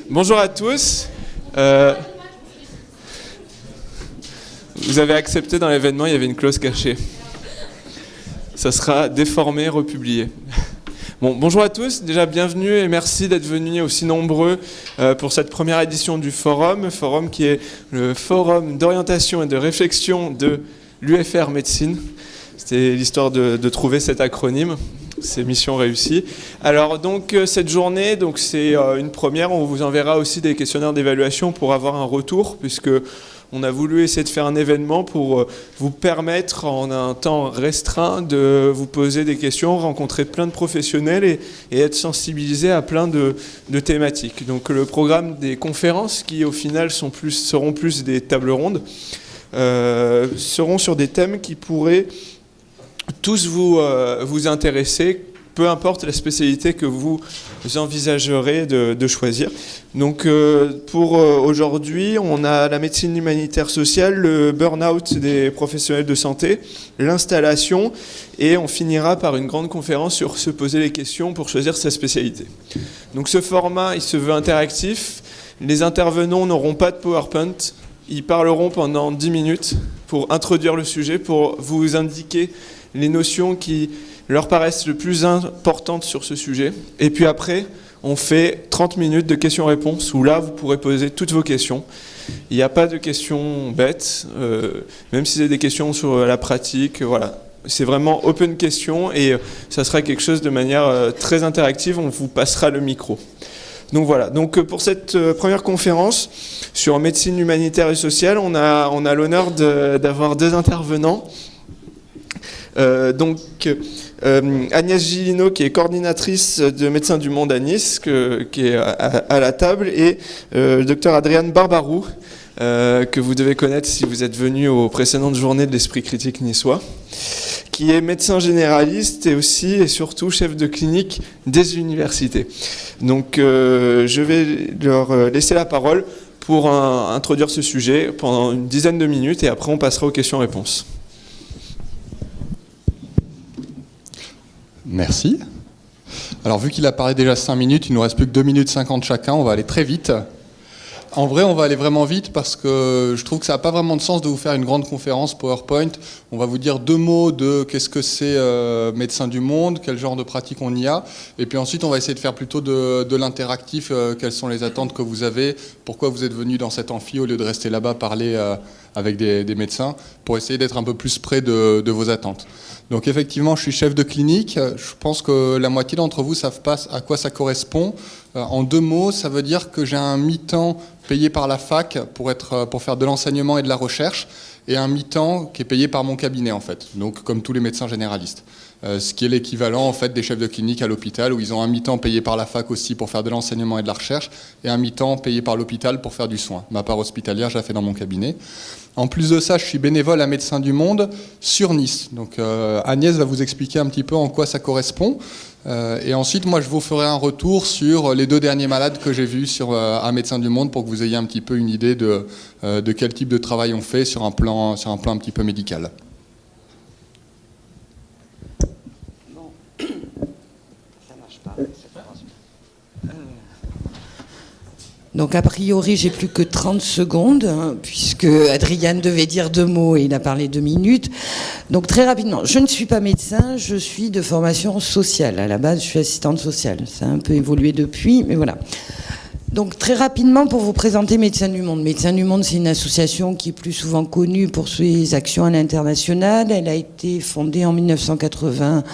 Bonjour à tous. Vous avez accepté dans l'événement, il y avait une clause cachée. Ça sera déformé, republié. Bon, bonjour à tous, déjà bienvenue et merci d'être venus aussi nombreux pour cette première édition du forum qui est le forum d'orientation et de réflexion de l'UFR Médecine. C'était l'histoire de trouver cet acronyme. C'est mission réussie. Alors donc cette journée, donc c'est une première. On vous enverra aussi des questionnaires d'évaluation pour avoir un retour, puisque on a voulu essayer de faire un événement pour vous permettre en un temps restreint de vous poser des questions, rencontrer plein de professionnels et être sensibilisé à plein de thématiques. Donc le programme des conférences, qui au final seront plus des tables rondes, seront sur des thèmes qui pourraient tous vous intéresser, peu importe la spécialité que vous envisagerez de choisir. Donc pour aujourd'hui, on a la médecine humanitaire sociale, le burn-out des professionnels de santé, l'installation, et on finira par une grande conférence sur se poser les questions pour choisir sa spécialité. Donc ce format, il se veut interactif. Les intervenants n'auront pas de PowerPoint. Ils parleront pendant 10 minutes pour introduire le sujet, pour vous indiquer les notions qui leur paraissent le plus importantes sur ce sujet. Et puis après, on fait 30 minutes de questions-réponses où là, vous pourrez poser toutes vos questions. Il n'y a pas de questions bêtes, même si c'est des questions sur la pratique, voilà. C'est vraiment open question et ça sera quelque chose de manière très interactive. On vous passera le micro. Donc voilà, donc pour cette première conférence sur médecine humanitaire et sociale, on a l'honneur d'avoir deux intervenants. Agnès Gillino, qui est coordinatrice de Médecins du Monde à Nice, qui est à la table, et le docteur Adriane Barbarou, que vous devez connaître si vous êtes venu aux précédentes journées de l'Esprit critique niçois, qui est médecin généraliste et aussi et surtout chef de clinique des universités. Donc je vais leur laisser la parole pour introduire ce sujet pendant une dizaine de minutes et après on passera aux questions-réponses. Merci. Alors vu qu'il apparaît déjà 5 minutes, il nous reste plus que 2 minutes 50 chacun, on va aller très vite. En vrai, on va aller vraiment vite parce que je trouve que ça n'a pas vraiment de sens de vous faire une grande conférence PowerPoint. On va vous dire 2 mots de qu'est-ce que c'est Médecins du Monde, quel genre de pratique on y a. Et puis ensuite, on va essayer de faire plutôt de l'interactif. Quelles sont les attentes que vous avez? Pourquoi vous êtes venu dans cet amphi au lieu de rester là-bas parler avec des médecins pour essayer d'être un peu plus près de vos attentes. Donc effectivement, je suis chef de clinique. Je pense que la moitié d'entre vous savent pas à quoi ça correspond. En 2 mots, ça veut dire que j'ai un mi-temps payé par la fac pour faire de l'enseignement et de la recherche, et un mi-temps qui est payé par mon cabinet en fait. Donc comme tous les médecins généralistes. Ce qui est l'équivalent en fait des chefs de clinique à l'hôpital, où ils ont un mi-temps payé par la fac aussi pour faire de l'enseignement et de la recherche, et un mi-temps payé par l'hôpital pour faire du soin. Ma part hospitalière, je la fais dans mon cabinet. En plus de ça, je suis bénévole à Médecins du Monde sur Nice. Donc Agnès va vous expliquer un petit peu en quoi ça correspond. Et ensuite, moi, je vous ferai un retour sur les 2 derniers malades que j'ai vus à Médecins du Monde pour que vous ayez un petit peu une idée de quel type de travail on fait sur un plan un petit peu médical. Bon, ça marche pas. Donc a priori, j'ai plus que 30 secondes, puisque Adriane devait dire 2 mots et il a parlé 2 minutes. Donc très rapidement, je ne suis pas médecin, je suis de formation sociale. À la base, je suis assistante sociale. Ça a un peu évolué depuis, mais voilà. Donc très rapidement, pour vous présenter Médecins du Monde. Médecins du Monde, c'est une association qui est plus souvent connue pour ses actions à l'international. Elle a été fondée en 1980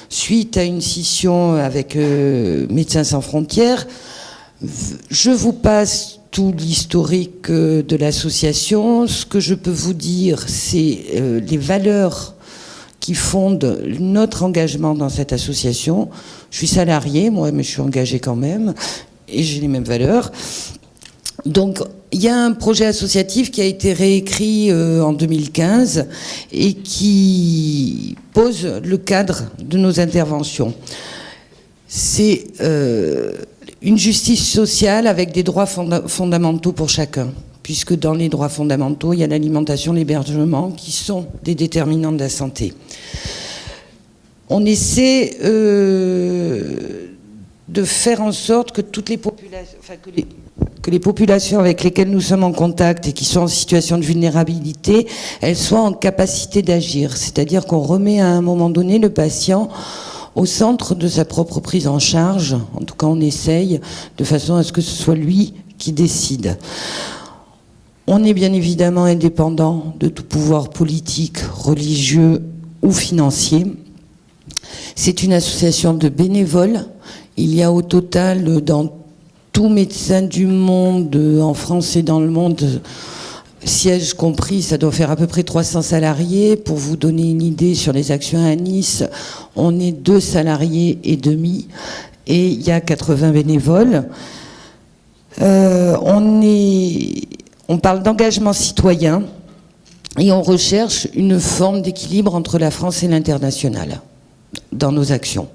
suite à une scission avec Médecins sans frontières. Je vous passe tout l'historique de l'association. Ce que je peux vous dire, c'est les valeurs qui fondent notre engagement dans cette association. Je suis salarié, moi, mais je suis engagé quand même, et j'ai les mêmes valeurs. Donc, il y a un projet associatif qui a été réécrit en 2015 et qui pose le cadre de nos interventions. C'est une justice sociale avec des droits fondamentaux pour chacun, puisque dans les droits fondamentaux, il y a l'alimentation, l'hébergement, qui sont des déterminants de la santé. On essaie de faire en sorte que toutes les populations, enfin que que les populations avec lesquelles nous sommes en contact et qui sont en situation de vulnérabilité, elles soient en capacité d'agir. C'est-à-dire qu'on remet à un moment donné le patient au centre de sa propre prise en charge. En tout cas, on essaye de façon à ce que ce soit lui qui décide. On est bien évidemment indépendant de tout pouvoir politique, religieux ou financier. C'est une association de bénévoles. Il y a au total, dans tout médecin du monde, en France et dans le monde, sièges compris, ça doit faire à peu près 300 salariés. Pour vous donner une idée sur les actions à Nice, on est 2 salariés et demi et il y a 80 bénévoles. On parle d'engagement citoyen et on recherche une forme d'équilibre entre la France et l'international dans nos actions.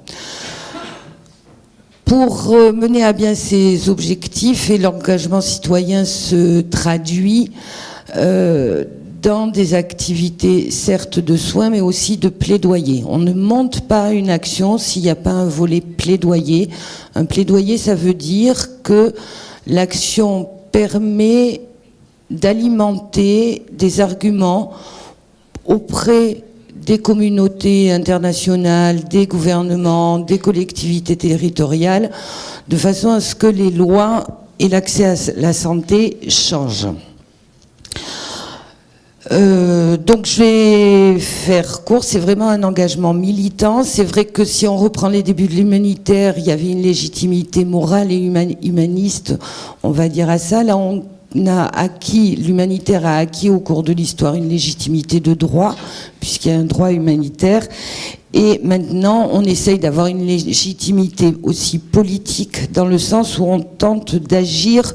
Pour mener à bien ces objectifs, et l'engagement citoyen se traduit dans des activités certes de soins mais aussi de plaidoyer. On ne monte pas une action s'il n'y a pas un volet plaidoyer. Un plaidoyer, ça veut dire que l'action permet d'alimenter des arguments auprès des communautés internationales, des gouvernements, des collectivités territoriales, de façon à ce que les lois et l'accès à la santé changent. Donc je vais faire court, c'est vraiment un engagement militant. C'est vrai que si on reprend les débuts de l'humanitaire, il y avait une légitimité morale et humaniste, on va dire à ça. Là, l'humanitaire a acquis au cours de l'histoire une légitimité de droit, puisqu'il y a un droit humanitaire. Et maintenant, on essaye d'avoir une légitimité aussi politique, dans le sens où on tente d'agir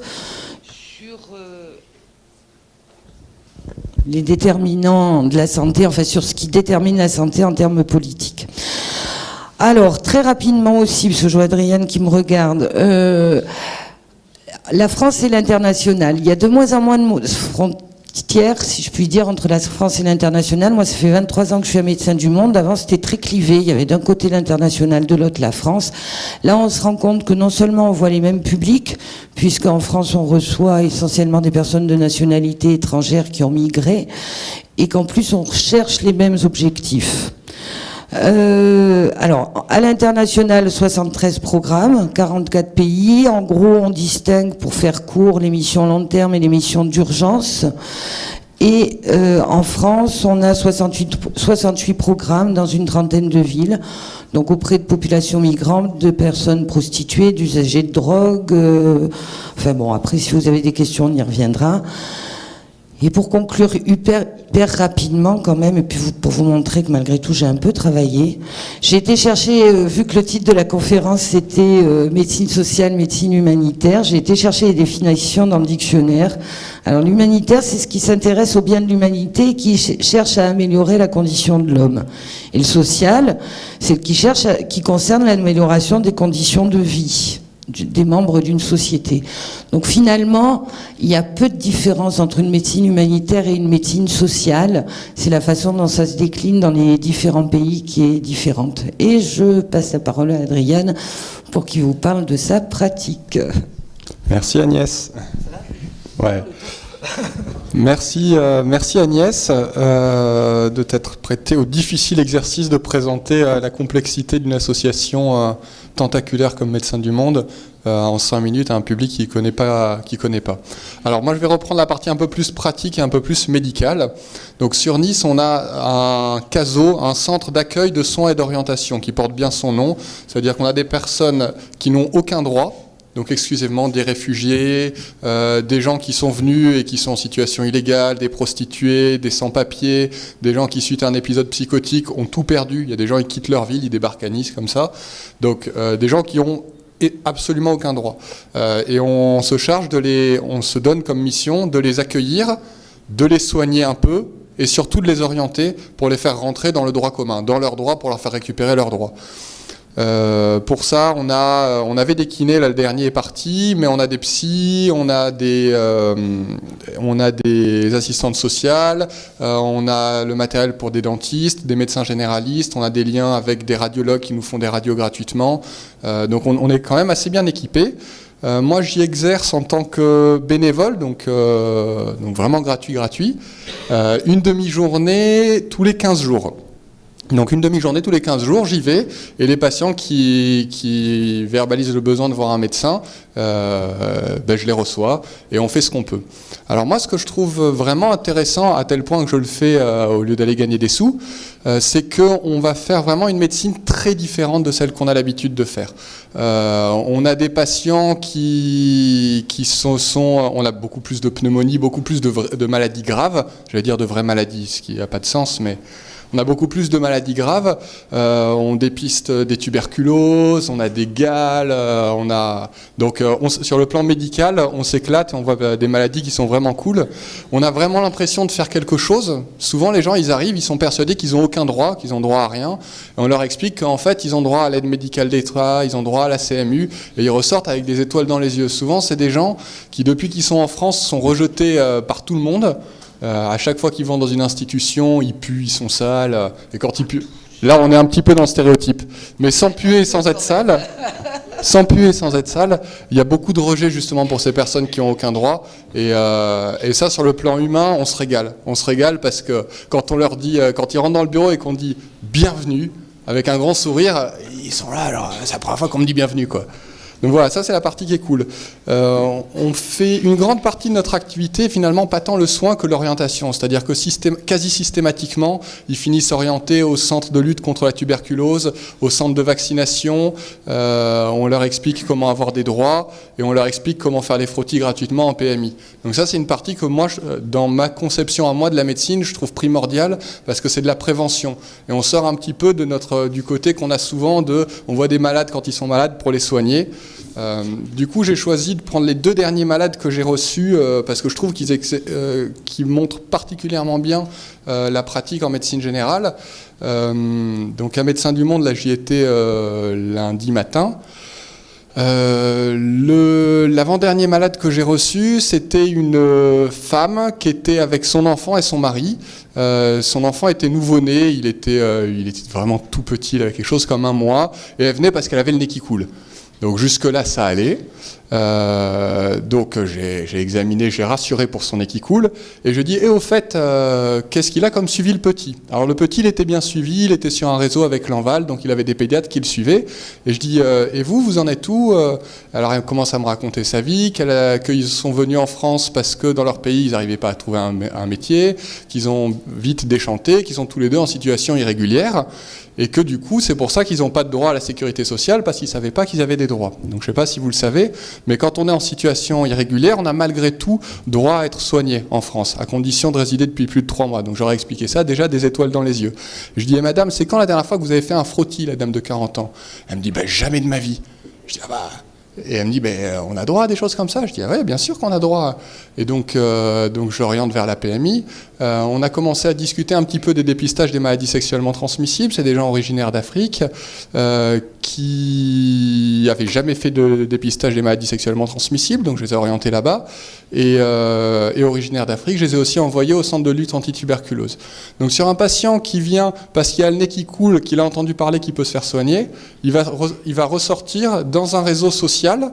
sur les déterminants de la santé, enfin sur ce qui détermine la santé en termes politiques. Alors, très rapidement aussi, parce que je vois Adrienne qui me regarde, la France et l'international. Il y a de moins en moins de frontières, si je puis dire, entre la France et l'international. Moi, ça fait 23 ans que je suis un médecin du monde. Avant, c'était très clivé. Il y avait d'un côté l'international, de l'autre la France. Là, on se rend compte que non seulement on voit les mêmes publics, puisqu'en France, on reçoit essentiellement des personnes de nationalité étrangère qui ont migré, et qu'en plus, on recherche les mêmes objectifs. Alors, à l'international, 73 programmes, 44 pays. En gros, on distingue, pour faire court, les missions long terme et les missions d'urgence. Et en France, on a 68 programmes dans une trentaine de villes, donc auprès de populations migrantes, de personnes prostituées, d'usagers de drogue. Enfin bon, après, si vous avez des questions, on y reviendra. Et pour conclure hyper rapidement quand même, et puis pour vous montrer que malgré tout j'ai un peu travaillé, j'ai été chercher, vu que le titre de la conférence c'était médecine sociale, médecine humanitaire, j'ai été chercher les définitions dans le dictionnaire. Alors l'humanitaire, c'est ce qui s'intéresse au bien de l'humanité et qui cherche à améliorer la condition de l'homme. Et le social, c'est ce qui concerne l'amélioration des conditions de vie des membres d'une société. Donc finalement, il y a peu de différence entre une médecine humanitaire et une médecine sociale. C'est la façon dont ça se décline dans les différents pays qui est différente. Et je passe la parole à Adrienne pour qu'il vous parle de sa pratique. Merci Agnès. Ouais. Merci Agnès de t'être prêtée au difficile exercice de présenter la complexité d'une association tentaculaire comme Médecins du Monde en 5 minutes à un public qui connaît pas. Alors moi je vais reprendre la partie un peu plus pratique et un peu plus médicale. Donc sur Nice on a un CASO, un centre d'accueil de soins et d'orientation qui porte bien son nom. C'est-à-dire qu'on a des personnes qui n'ont aucun droit. Donc exclusivement des réfugiés, des gens qui sont venus et qui sont en situation illégale, des prostituées, des sans-papiers, des gens qui suite à un épisode psychotique ont tout perdu. Il y a des gens qui quittent leur ville, ils débarquent à Nice comme ça. Donc des gens qui ont absolument aucun droit. Et on se charge on se donne comme mission de les accueillir, de les soigner un peu et surtout de les orienter pour les faire rentrer dans le droit commun, dans leurs droits pour leur faire récupérer leurs droits. Pour ça, on avait des kinés, là le dernier est parti, mais on a des psys, on a des assistantes sociales, on a le matériel pour des dentistes, des médecins généralistes, on a des liens avec des radiologues qui nous font des radios gratuitement. Donc on est quand même assez bien équipés. Moi, j'y exerce en tant que bénévole, donc vraiment gratuit. Une demi-journée tous les 15 jours. Donc une demi-journée tous les 15 jours, j'y vais, et les patients qui verbalisent le besoin de voir un médecin, je les reçois, et on fait ce qu'on peut. Alors moi, ce que je trouve vraiment intéressant, à tel point que je le fais au lieu d'aller gagner des sous, c'est qu'on va faire vraiment une médecine très différente de celle qu'on a l'habitude de faire. On a des patients qui on a beaucoup plus de pneumonie, beaucoup plus de maladies graves, j'allais dire de vraies maladies, ce qui n'a pas de sens, mais... On a beaucoup plus de maladies graves, on dépiste des tuberculoses, on a des gales, sur le plan médical, on s'éclate et on voit des maladies qui sont vraiment cool. On a vraiment l'impression de faire quelque chose. Souvent, les gens, ils arrivent, ils sont persuadés qu'ils n'ont aucun droit, qu'ils ont droit à rien. Et on leur explique qu'en fait, ils ont droit à l'aide médicale d'État, ils ont droit à la CMU, et ils ressortent avec des étoiles dans les yeux. Souvent, c'est des gens qui, depuis qu'ils sont en France, sont rejetés par tout le monde. À chaque fois qu'ils vont dans une institution, ils puent, ils sont sales. Et quand ils puent, là on est un petit peu dans le stéréotype. Mais sans puer et sans être sale, il y a beaucoup de rejet justement pour ces personnes qui n'ont aucun droit. Et ça, sur le plan humain, on se régale. On se régale parce que quand on leur dit, quand ils rentrent dans le bureau et qu'on dit bienvenue, avec un grand sourire, ils sont là. Alors c'est la première fois qu'on me dit bienvenue, quoi. Donc voilà, ça c'est la partie qui est cool. On fait une grande partie de notre activité, finalement, pas tant le soin que l'orientation. C'est-à-dire que quasi systématiquement, ils finissent orientés au centre de lutte contre la tuberculose, au centre de vaccination. On leur explique comment avoir des droits et on leur explique comment faire les frottis gratuitement en PMI. Donc ça, c'est une partie que moi, dans ma conception à moi de la médecine, je trouve primordiale parce que c'est de la prévention. Et on sort un petit peu du côté qu'on a souvent on voit des malades quand ils sont malades pour les soigner. Du coup, j'ai choisi de prendre les 2 derniers malades que j'ai reçus parce que je trouve qu'ils montrent particulièrement bien la pratique en médecine générale. Donc, à Médecins du Monde, là, j'y étais lundi matin. L'avant-dernier malade que j'ai reçu, c'était une femme qui était avec son enfant et son mari. Son enfant était nouveau-né, il était vraiment tout petit, il avait quelque chose comme 1 mois, et elle venait parce qu'elle avait le nez qui coule. Donc jusque-là, ça allait. Donc j'ai examiné, j'ai rassuré pour son nez qui coule. Et je dis, et au fait, qu'est-ce qu'il a comme suivi le petit? Alors le petit, il était bien suivi, il était sur un réseau avec l'Enval, donc il avait des pédiatres qui le suivaient. Et je dis, et vous en êtes où? Alors elle commence à me raconter sa vie, qu'ils sont venus en France parce que dans leur pays, ils n'arrivaient pas à trouver un métier, qu'ils ont vite déchanté, qu'ils sont tous les 2 en situation irrégulière. Et que du coup, c'est pour ça qu'ils n'ont pas de droit à la sécurité sociale, parce qu'ils ne savaient pas qu'ils avaient des droits. Donc je ne sais pas si vous le savez, mais quand on est en situation irrégulière, on a malgré tout droit à être soigné en France, à condition de résider depuis plus de 3 mois. Donc j'aurais expliqué ça, déjà des étoiles dans les yeux. Je dis, madame, c'est quand la dernière fois que vous avez fait un frottis, la dame de 40 ans? Elle me dit, jamais de ma vie. Je dis, Et elle me dit, on a droit à des choses comme ça? Je dis, oui, bien sûr qu'on a droit. Et donc je l'oriente vers la PMI. On a commencé à discuter un petit peu des dépistages des maladies sexuellement transmissibles. C'est des gens originaires d'Afrique qui n'avaient jamais fait de dépistage des maladies sexuellement transmissibles, donc je les ai orientés là-bas. Et originaires d'Afrique, je les ai aussi envoyés au centre de lutte anti-tuberculose. Donc sur un patient qui vient parce qu'il a le nez qui coule, qu'il a entendu parler qu'il peut se faire soigner, il va ressortir dans un réseau social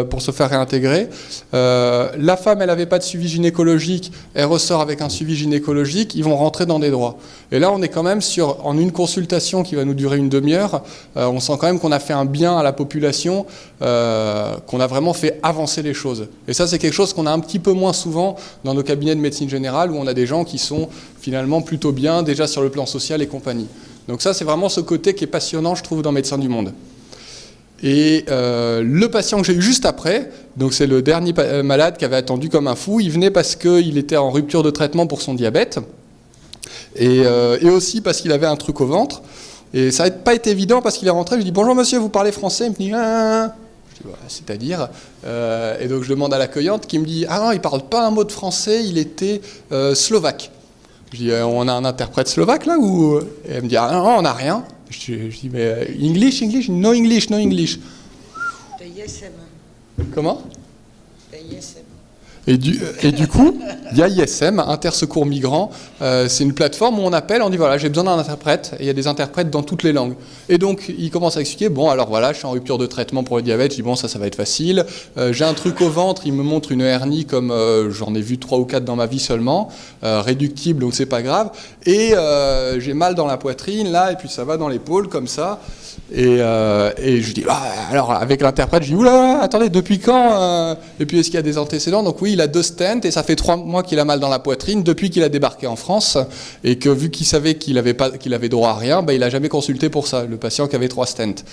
pour se faire réintégrer. La femme, elle n'avait pas de suivi gynécologique, elle ressort avec un suivi gynécologique, ils vont rentrer dans des droits. Et là, on est quand même en une consultation qui va nous durer une demi-heure, on sent quand même qu'on a fait un bien à la population, qu'on a vraiment fait avancer les choses. Et ça, c'est quelque chose qu'on a un petit peu moins souvent dans nos cabinets de médecine générale, où on a des gens qui sont finalement plutôt bien, déjà sur le plan social et compagnie. Donc ça, c'est vraiment ce côté qui est passionnant, je trouve, dans Médecins du Monde. Et le patient que j'ai eu juste après, donc c'est le dernier malade qui avait attendu comme un fou, il venait parce qu'il était en rupture de traitement pour son diabète, et aussi parce qu'il avait un truc au ventre. Et ça n'a pas été évident parce qu'il est rentré, je lui dis « Bonjour monsieur, vous parlez français ?» Il me dit « Ah !» Je dis « C'est-à-dire ?» Et donc je demande à l'accueillante qui me dit « Ah non, il ne parle pas un mot de français, il était slovaque. » Je dis « On a un interprète slovaque là ou ?» Et elle me dit « Ah non, on n'a rien. » Je dis, mais English? No English. Comment? Et du coup, il y a ISM, Intersecours Migrants. C'est une plateforme où on appelle, on dit voilà, j'ai besoin d'un interprète. Et il y a des interprètes dans toutes les langues. Et donc, il commence à expliquer, bon, alors voilà, je suis en rupture de traitement pour le diabète. Je dis, bon, ça va être facile. J'ai un truc au ventre, il me montre une hernie comme j'en ai vu 3 ou 4 dans ma vie seulement, réductible, donc c'est pas grave. Et j'ai mal dans la poitrine, là, et puis ça va dans l'épaule, comme ça. Et je dis, alors avec l'interprète, je dis, oula, attendez, depuis quand Et puis est-ce qu'il y a des antécédents? Donc oui, il a 2 stents et ça fait 3 mois qu'il a mal dans la poitrine depuis qu'il a débarqué en France et que vu qu'il savait qu'il avait droit à rien, il n'a jamais consulté pour ça, le patient qui avait 3 stents.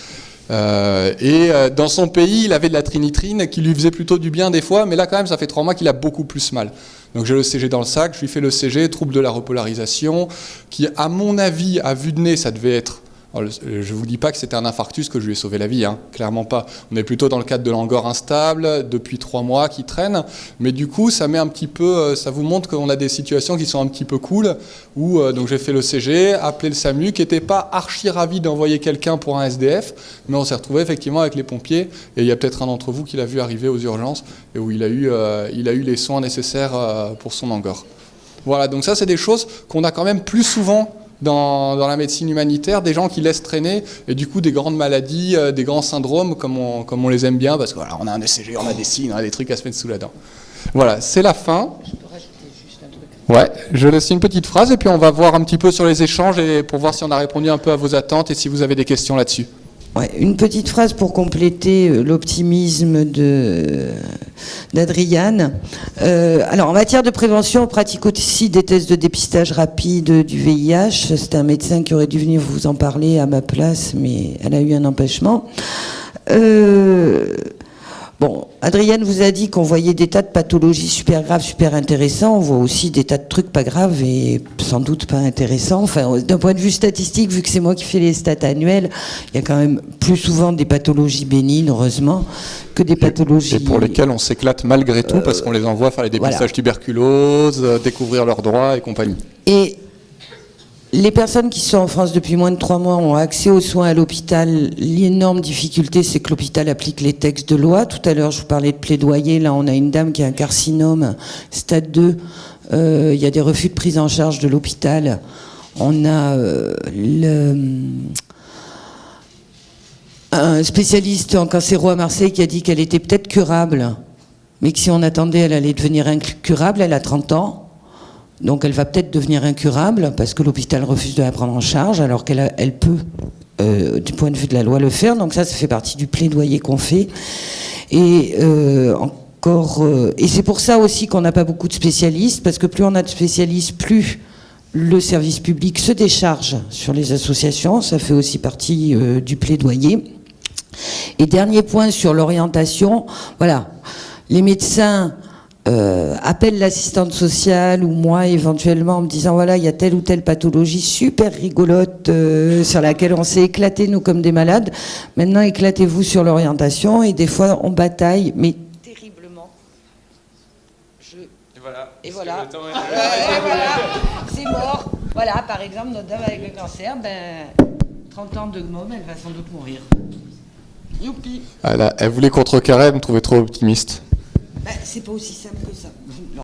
Dans son pays, il avait de la trinitrine qui lui faisait plutôt du bien des fois, mais là quand même, ça fait 3 mois qu'il a beaucoup plus mal. Donc j'ai le CG dans le sac, je lui fais le CG, trouble de la repolarisation, qui à mon avis, à vue de nez, ça devait être... Alors, je ne vous dis pas que c'était un infarctus que je lui ai sauvé la vie, hein, clairement pas. On est plutôt dans le cadre de l'angor instable, depuis 3 mois qui traîne, mais du coup ça met un petit peu, ça vous montre qu'on a des situations qui sont un petit peu cool, où donc j'ai fait le CG, appelé le SAMU, qui n'était pas archi ravi d'envoyer quelqu'un pour un SDF, mais on s'est retrouvé effectivement avec les pompiers, et il y a peut-être un d'entre vous qui l'a vu arriver aux urgences, et où il a eu les soins nécessaires pour son angor. Voilà, donc ça c'est des choses qu'on a quand même plus souvent dans la médecine humanitaire, des gens qui laissent traîner, et du coup des grandes maladies, des grands syndromes, comme on les aime bien, parce que voilà, on a un ECG, on a des signes, on a des trucs à se mettre sous la dent. Voilà, c'est la fin. Je peux rajouter juste un truc. Ouais, je laisse une petite phrase, et puis on va voir un petit peu sur les échanges, et pour voir si on a répondu un peu à vos attentes, et si vous avez des questions là-dessus. Ouais, une petite phrase pour compléter l'optimisme d'Adriane. Alors, en matière de prévention, on pratique aussi des tests de dépistage rapide du VIH. C'était un médecin qui aurait dû venir vous en parler à ma place, mais elle a eu un empêchement. Bon, Adriane vous a dit qu'on voyait des tas de pathologies super graves, super intéressants. On voit aussi des tas de trucs pas graves et sans doute pas intéressants. Enfin, d'un point de vue statistique, vu que c'est moi qui fais les stats annuelles, il y a quand même plus souvent des pathologies bénignes, heureusement, que des pathologies... Et pour lesquelles on s'éclate malgré tout, parce qu'on les envoie faire les dépistages tuberculose, découvrir leurs droits et compagnie. Et les personnes qui sont en France depuis moins de 3 mois ont accès aux soins à l'hôpital. L'énorme difficulté, c'est que l'hôpital applique les textes de loi. Tout à l'heure, je vous parlais de plaidoyer. Là, on a une dame qui a un carcinome, stade 2. Il y a des refus de prise en charge de l'hôpital. On a un spécialiste en cancéro à Marseille qui a dit qu'elle était peut-être curable, mais que si on attendait, elle allait devenir incurable. Elle a 30 ans. Donc elle va peut-être devenir incurable parce que l'hôpital refuse de la prendre en charge alors qu'elle peut, du point de vue de la loi, le faire. Donc ça fait partie du plaidoyer qu'on fait. Et et c'est pour ça aussi qu'on n'a pas beaucoup de spécialistes, parce que plus on a de spécialistes, plus le service public se décharge sur les associations. Ça fait aussi partie du plaidoyer. Et dernier point sur l'orientation, voilà, les médecins appelle l'assistante sociale ou moi éventuellement en me disant voilà, il y a telle ou telle pathologie super rigolote sur laquelle on s'est éclaté nous comme des malades. Maintenant éclatez-vous sur l'orientation, et des fois on bataille mais terriblement. Et voilà. C'est mort. Voilà, par exemple notre dame avec le cancer, 30 ans de GMOM, elle va sans doute mourir. Youpi. Elle voulait contrecarrer, elle me trouvait trop optimiste. C'est pas aussi simple que ça.